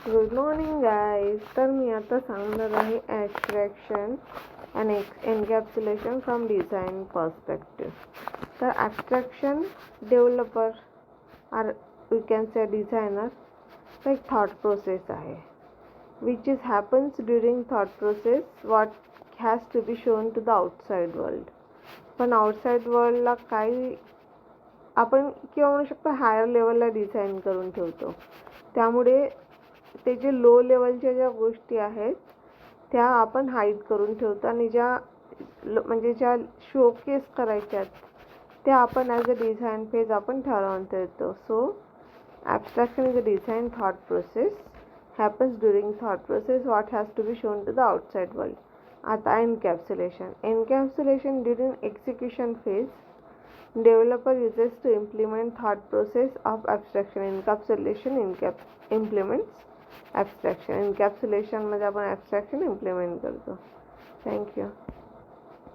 Good morning guys. तर मी आता सांगणार आहे abstraction and encapsulation from design perspective. तर abstraction developer are we can say designer तर एक थॉट प्रोसेस आहे which is happens during thought process what has to be shown to the outside world. पण outside वर्ल्डला काही आपण किंवा म्हणू शकतो हायर लेवलला डिझाईन करून ठेवतो. त्यामुळे ते जे लो लेवलच्या ज्या गोष्टी आहेत त्या आपण हाईड करून ठेवतो आणि ज्या म्हणजे ज्या शोकेस करायच्या त्या आपण ॲज अ डिझाईन फेज आपण ठरवून ठेवतो. So abstraction is a design thought process happens during thought process what has to be shown to the outside world. आता encapsulation during execution phase developer uses to implement thought process of abstraction. Encapsulation implements abstraction. Encapsulation मध्ये आपण abstraction implement करतो. Thank you.